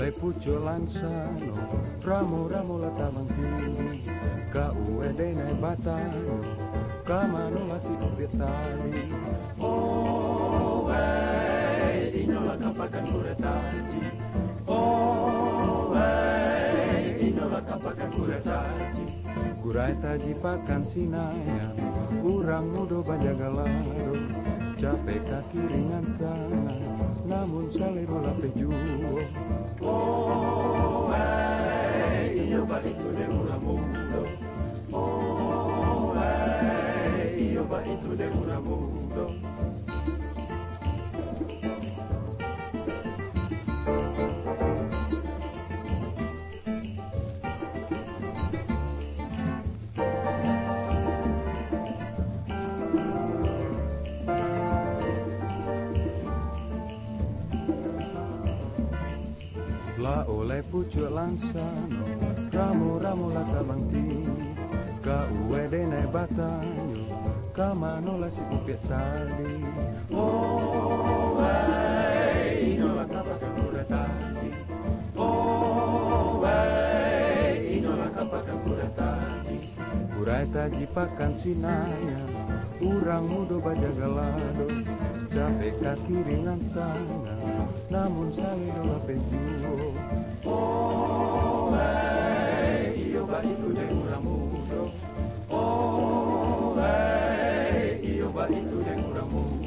le puccio lansano, ramo la tavanti, ka uede ne batano, ka manola si obietari. Oh, ino la kapakan kuretaji. Oh, ino la kapakan kuretaji. Kurai taji pakan sinayan, urang mudo bajagalado, capek kaki ringan tangan, namun salero la pejuo. Oh, io baitu de una mundo. Oh, io baitu de una mundo. La ole puccio lansano, ramo la tavanti, ka uede ne batagno, ka manola si obietari. Oh, ino la kapakan kuretaji. Oh, ino la kapakan kuretaji. Kurai taji pakan sinayan, urang mudo bajagalado, capek kaki ringan tangan, namun salero la pejuo. Oh, io baitu de una mundo. Oh, io baitu de una mundo.